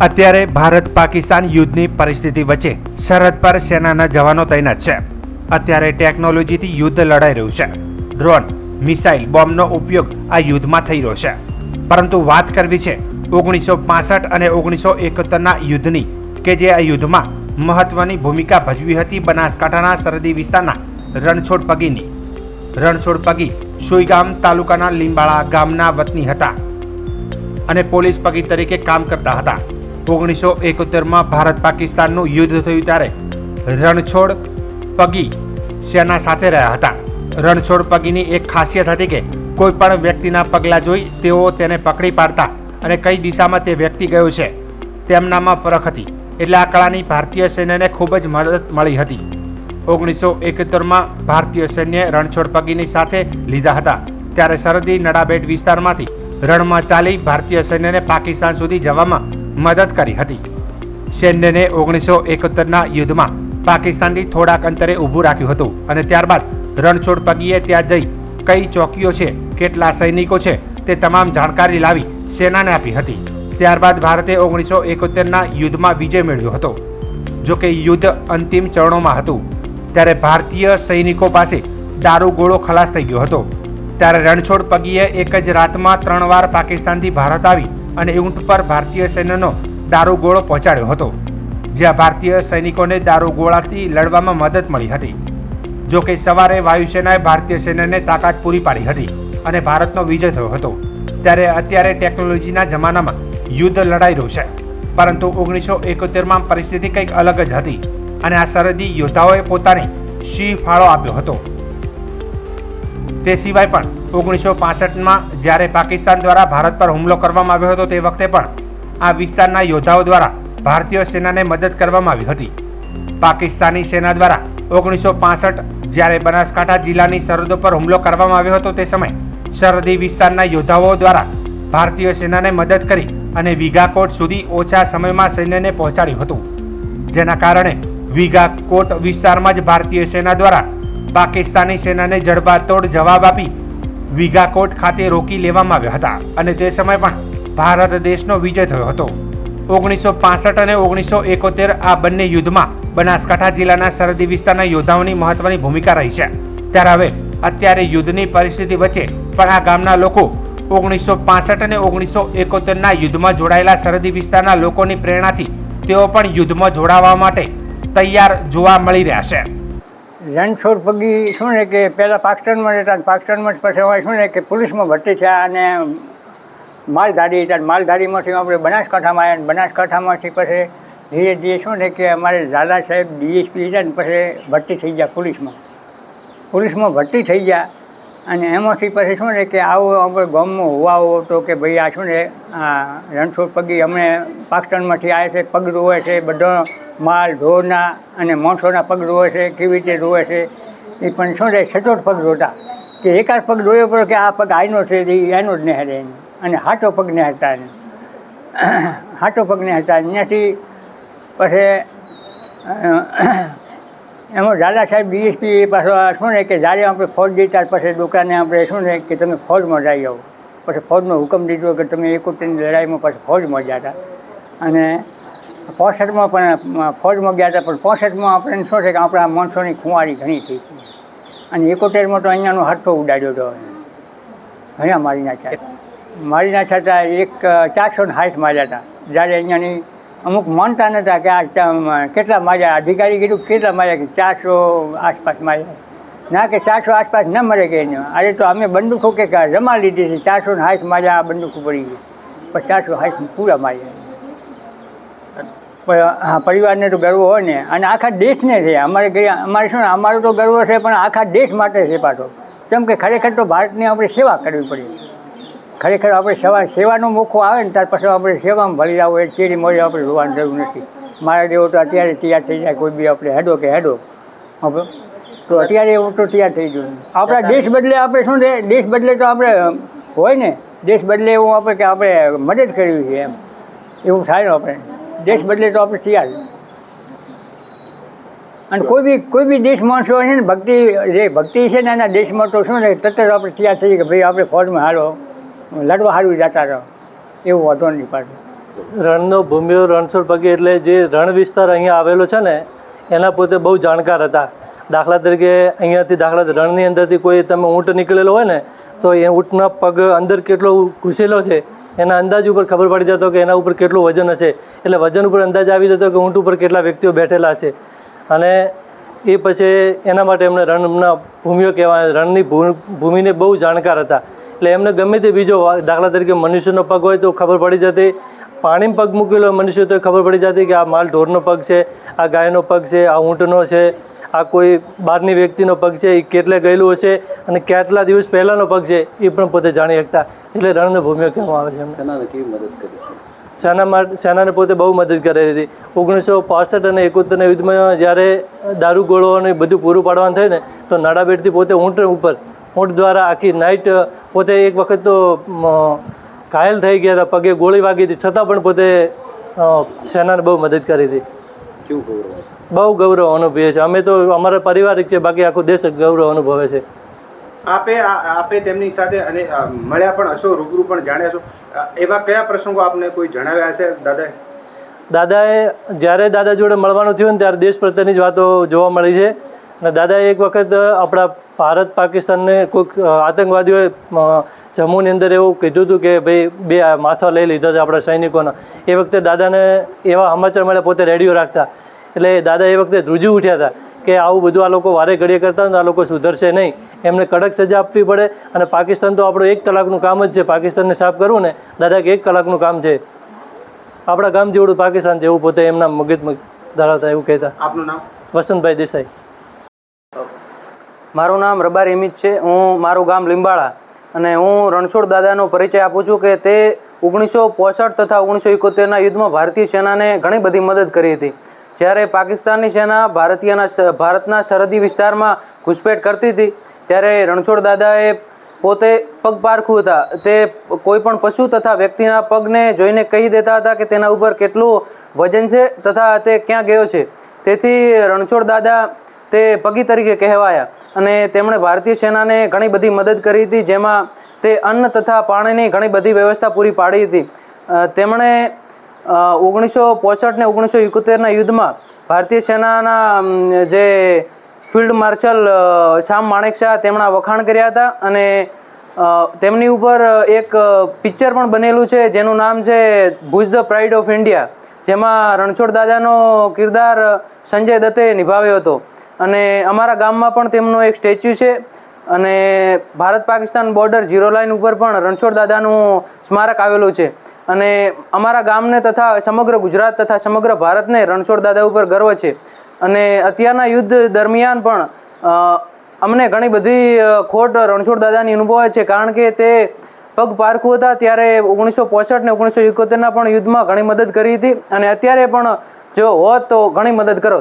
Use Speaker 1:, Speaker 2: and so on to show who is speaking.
Speaker 1: અત્યારે ભારત પાકિસ્તાન યુદ્ધની પરિસ્થિતિ વચ્ચે સરહદ પર સેનાના જવાનો તૈનાત છે. અત્યારે ટેકનોલોજીથી યુદ્ધ લડાઈ રહ્યું છે. ડ્રોન, મિસાઇલ, બોમ્બનો ઉપયોગ આ યુદ્ધમાં થઈ રહ્યો છે. પરંતુ વાત કરવી છે 1965 અને 1971ના યુદ્ધની, કે જે આ યુદ્ધમાં મહત્વની ભૂમિકા ભજવી હતી બનાસકાંઠાના સરહદી વિસ્તારના રણછોડ પગીની. રણછોડ પગી સુઈગામ તાલુકાના લીંબાળા ગામના વતની હતા અને પોલીસ પગી તરીકે કામ કરતા હતા. 1971માં ભારત પાકિસ્તાનનું યુદ્ધ થયું ત્યારે રણછોડ પગી સેના સાથે રહ્યા હતા. રણછોડ પગીની એક ખાસિયત હતી કે કોઈ પણ વ્યક્તિના પગલાં જોઈ તેઓ તેને પકડી પાડતા અને કઈ દિશામાં તે વ્યક્તિ ગયો છે તેમનામાં ફરક હતી. એટલે આ કળાની ભારતીય સૈન્યને ખૂબ જ મદદ મળી હતી. 1971માં ભારતીય સૈન્યએ રણછોડ પગીની સાથે લીધા હતા ત્યારે સરહદી નડાબેટ વિસ્તારમાંથી રણમાં ચાલી ભારતીય સૈન્યને પાકિસ્તાન સુધી જવામાં મદદ કરી હતી. સૈન્યને 1971ના યુદ્ધમાં પાકિસ્તાનથી થોડાક અંતરે ઊભું રાખ્યું હતું અને ત્યારબાદ રણછોડ પગીએ ત્યાં જઈ કઈ ચોકીઓ છે, કેટલા સૈનિકો છે તે તમામ જાણકારી લાવી સેનાને આપી હતી. ત્યારબાદ ભારતે 1971ના યુદ્ધમાં વિજય મેળવ્યો હતો. જોકે યુદ્ધ અંતિમ ચરણોમાં હતું ત્યારે ભારતીય સૈનિકો પાસે દારૂગોળો ખલાસ થઈ ગયો હતો. ત્યારે રણછોડ પગીએ એક જ રાતમાં 3 વાર પાકિસ્તાનથી ભારત આવી અને ઊંટ પર ભારતીય સૈન્યનો દારૂગોળો પહોંચાડ્યો હતો, જ્યાં ભારતીય સૈનિકોને દારૂગોળાથી લડવામાં મદદ મળી હતી. જોકે સવારે વાયુસેનાએ ભારતીય સૈન્યને તાકાત પૂરી પાડી હતી અને ભારતનો વિજય થયો હતો. ત્યારે અત્યારે ટેકનોલોજીના જમાનામાં યુદ્ધ લડાઈ રહ્યું છે, પરંતુ 1971માં પરિસ્થિતિ કંઈક અલગ જ હતી અને આ સરહદી યોદ્ધાઓએ પોતાને સિંહ ફાળો આપ્યો હતો. તે સિવાય પણ 1965માં જ્યારે પાકિસ્તાન દ્વારા ભારત પર હુમલો કરવામાં આવ્યો હતો તે વખતે પણ આ વિસ્તારના યોદ્ધાઓ દ્વારા ભારતીય સેનાને મદદ કરવામાં આવી હતી. પાકિસ્તાની સેના દ્વારા 1965 જ્યારે બનાસકાંઠા જિલ્લાની સરહદો પર હુમલો કરવામાં આવ્યો હતો તે સમયે સરહદી વિસ્તારના યોદ્ધાઓ દ્વારા ભારતીય સેનાને મદદ કરી અને વિઘાકોટ સુધી ઓછા સમયમાં સૈન્યને પહોંચાડ્યું હતું. જેના કારણે વિઘાકોટ વિસ્તારમાં જ ભારતીય સેના દ્વારા પાકિસ્તાની સેનાને જડબાતોડ જવાબ આપી વિઘાકોટ ખાતે રોકી લેવામાં આવ્યા હતા અને તે સમયે પણ ભારત દેશનો વિજય થયો હતો. 1965 અને 1971 આ બંને યુદ્ધમાં બનાસકાંઠા જિલ્લાના સરહદી વિસ્તારના યોદ્ધાઓની મહત્વની ભૂમિકા રહી છે. ત્યારે હવે અત્યારે યુદ્ધની પરિસ્થિતિ વચ્ચે પણ આ ગામના લોકો 1965 અને 1971ના યુદ્ધમાં જોડાયેલા સરહદી વિસ્તારના લોકોની પ્રેરણાથી તેઓ પણ યુદ્ધમાં જોડાવા માટે તૈયાર જોવા મળી રહ્યા છે.
Speaker 2: રણછોડ પગી શું ને કે પહેલાં પાકિસ્તાનમાં રહેતા, પાકિસ્તાનમાં પછી હોય શું ને કે પોલીસમાં ભરતી થયા અને માલધારી હતા. માલધારીમાંથી આપણે બનાસકાંઠામાં આવ્યા. બનાસકાંઠામાંથી પછી ધીરે ધીરે શું ને કે અમારે ઝાલા સાહેબ ડીએસપી હતા ને પછી ભરતી થઈ ગયા પોલીસમાં ભરતી થઈ ગયા અને એમાંથી પછી શું ને કે આવો આપણે ગામમાં હોવાઓ હતો કે ભાઈ આ શું ને આ રણછોડ પગી અમે પાકિસ્તાનમાંથી આવ્યા છે, પગ રોવે છે, બધો માલ ઢોરના અને માણસોના પગ રોવે છે, કેવી રીતે રોવે છે એ પણ શું છે સચોટ પગ રોતા કે એકાદ પગ રોયો પડ્યો કે આ પગ આઈનો છે એનો જ નહેરે એને અને હાથો પગ નહેરતા એને હાથો પગ નહેરતા ત્યાંથી પછી એમાં ઝાલા સાહેબ ડીએસપી એ પાછો શું ને કે જ્યારે આપણે ફોજ દીધા પછી દુકાને આપણે શું ને કે તમે ફોજમાં જઈ આવો. પછી ફોજનો હુકમ દીધો કે તમે 71ની લડાઈમાં પછી ફોજમાં ગયા હતા અને 65માં પણ ફોજમાં ગયા હતા. પણ 65માં આપણે શું છે કે આપણા માણસોની ખુવારી ઘણી થઈ હતી અને 71માં તો અહીંયાનો હાથો ઉડાડ્યો હતો. ઘણા મારી નાખ્યા હતા. એક 460 માર્યા હતા. જ્યારે અહીંયાની અમુક માનતા નહોતા કે આ કેટલા માર્યા. અધિકારી કીધું કેટલા માર્યા કે 400 આસપાસ માર્યા. ના કે 400 આસપાસ ન મરે કે એને અરે તો અમે બંદૂકો કે જમા લીધી હતી 460 માર્યા. આ બંદૂકો પડી ગઈ પછી 460 પૂરા માર્યા. પરિવારને તો ગર્વ હોય ને અને આખા દેશને છે. અમારે શું અમારો તો ગર્વ છે પણ આખા દેશ માટે છે પાછો. કેમ કે ખરેખર તો ભારતની આપણે સેવા કરવી પડે. ખરેખર આપણે સેવાનો મોકો આવે ને ત્યાર પછી આપણે સેવામાં ભરી જાવ એ ચેરી મળી આપણે જોવાની જરૂર નથી. મારા જેવો તો અત્યારે તૈયાર થઈ જાય કોઈ બી આપણે હેડો કે હેડો તો અત્યારે એવું તો તૈયાર થઈ ગયું. આપણા દેશ બદલે આપણે શું છે દેશ બદલે તો આપણે હોય ને દેશ બદલે એવું આપણે કે આપણે મદદ કરવી છે એમ એવું થાય ને આપણે દેશ બદલે તો આપણે તૈયાર. અને કોઈ બી દેશ માણસો છે ને ભક્તિ છે ને એના દેશમાં તો શું ને તરત આપણે તૈયાર થઈ કે ભાઈ આપણે ફોજમાં હાલો લડવા સારું જતા રહો એવું વાંધો નહીં પાછું.
Speaker 3: રણનો ભૂમિયો રણછોડ પગી એટલે જે રણ વિસ્તાર અહીંયા આવેલો છે ને એના પોતે બહુ જાણકાર હતા. દાખલા તરીકે અહીંયાથી રણની અંદરથી કોઈ તમે ઊંટ નીકળેલો હોય ને તો એ ઊંટના પગ અંદર કેટલો ઘૂસેલો છે એના અંદાજ ઉપર ખબર પડી જતો કે એના ઉપર કેટલું વજન હશે. એટલે વજન ઉપર અંદાજ આવી જતો કે ઊંટ ઉપર કેટલા વ્યક્તિઓ બેઠેલા હશે. અને એ પછી એના માટે એમને રણના ભૂમિઓ કહેવાય. રણની ભૂમિને બહુ જાણકાર હતા. એટલે એમને ગમે તે બીજો દાખલા તરીકે મનુષ્યનો પગ હોય તો ખબર પડી જતી, પાણીમાં પગ મૂકેલો મનુષ્ય તો ખબર પડી જતી કે આ માલ ઢોરનો પગ છે, આ ગાયનો પગ છે, આ ઊંટનો છે, આ કોઈ બહારની વ્યક્તિનો પગ છે, એ કેટલે ગયેલું હશે અને કેટલા દિવસ પહેલાંનો પગ છે એ પણ પોતે જાણી શકતા. એટલે રણનો ભૂમિયો કહેવામાં આવે છે.
Speaker 4: સેનાને કેવી મદદ કરી?
Speaker 3: સેનાને પોતે બહુ મદદ કરેલી હતી. 1965 અને 71ના યુદ્ધમાં જ્યારે દારૂ ગોળો અને બધું પૂરું પાડવાનું થયું ને તો નાડાબેટથી પોતે ઊંટ દ્વારા આખી નાઇટ પોતે એક વખત તો ઘાયલ થઈ ગયા હતા, પગે ગોળી વાગી હતી, છતાં પણ પોતે સેનાને બહુ મદદ કરી હતી.
Speaker 4: કેવું ગૌરવ?
Speaker 3: બહુ ગૌરવ અનુભવીએ છીએ અમે તો. અમારા પારિવારિક છે, બાકી આખો દેશ ગૌરવ અનુભવે છે.
Speaker 1: આપે તેમની સાથે અને મળ્યા પણ હશો, રૂબરૂ પણ જાણ્યા છો. એવા કયા પ્રસંગો આપને કોઈ જણાવ્યા હશે દાદાએ
Speaker 3: જ્યારે દાદા જોડે મળવાનું થયું ને ત્યારે દેશ પ્રત્યેની જ વાતો જોવા મળી છે. અને દાદાએ એક વખત આપણા ભારત પાકિસ્તાનને કોઈક આતંકવાદીઓએ જમ્મુની અંદર એવું કીધું હતું કે ભાઈ 2 માથા લઈ લીધા છે આપણા સૈનિકોના. એ વખતે દાદાને એવા સમાચાર મળ્યા, પોતે રેડિયો રાખતા. એટલે દાદા એ વખતે ધ્રુજી ઉઠ્યા હતા કે આવું બધું આ લોકો વારે ઘડીએ કરતા હોય તો આ લોકો સુધરશે નહીં, એમને કડક સજા આપવી પડે. અને પાકિસ્તાન તો આપણું 1 કલાકનું કામ જ છે, પાકિસ્તાનને સાફ કરવું ને દાદા કે 1 કલાકનું કામ છે. આપણા ગામ જેવડું પાકિસ્તાન છે એવું પોતે એમના મગજમાં ધરાવતા એવું કહેતા.
Speaker 1: આપનું નામ?
Speaker 3: વસંતભાઈ દેસાઈ.
Speaker 5: મારું નામ રબારી અમિત છે. મારું ગામ લીંબાળા અને હું રણછોડ દાદાનો પરિચય આપું છું કે તે 1965 તથા 1971ના યુદ્ધમાં ભારતીય સેનાને ઘણી બધી મદદ કરી હતી. જ્યારે પાકિસ્તાનની સેના ભારતના સરહદી વિસ્તારમાં ઘૂસપેઠ કરતી હતી ત્યારે રણછોડ દાદાએ પોતે પગપારખું હતા. તે કોઈ પણ પશુ તથા વ્યક્તિના પગને જોઈને કહી દેતા હતા કે તેના ઉપર કેટલું વજન છે તથા તે ક્યાં ગયો છે. તેથી રણછોડ દાદા તે પગી તરીકે કહેવાયા અને તેમણે ભારતીય સેનાને ઘણી બધી મદદ કરી હતી, જેમાં તે અન્ન તથા પાણીની ઘણી બધી વ્યવસ્થા પૂરી પાડી હતી. તેમણે 1965 ને 1971ના યુદ્ધમાં ભારતીય સેનાના જે ફિલ્ડ માર્શલ શામ માણેકશા તેમના વખાણ કર્યા હતા અને તેમની ઉપર એક પિક્ચર પણ બનેલું છે જેનું નામ છે Bhuj the pride of India, જેમાં રણછોડ દાદાનો કિરદાર સંજય દત્તે નિભાવ્યો હતો. અને અમારા ગામમાં પણ તેમનો એક સ્ટેચ્યુ છે અને ભારત પાકિસ્તાન બોર્ડર 0 લાઇન ઉપર પણ રણછોડ દાદાનું સ્મારક આવેલું છે. અને અમારા ગામને તથા સમગ્ર ગુજરાત તથા સમગ્ર ભારતને રણછોડ દાદા ઉપર ગર્વ છે. અને અત્યારના યુદ્ધ દરમિયાન પણ અમને ઘણી બધી ખોટ રણછોડ દાદાની અનુભવાય છે, કારણ કે તે પગ પારખું હતા ત્યારે 1965 ને 1971ના પણ યુદ્ધમાં ઘણી મદદ કરી હતી અને અત્યારે પણ જો હોત તો ઘણી મદદ કરો.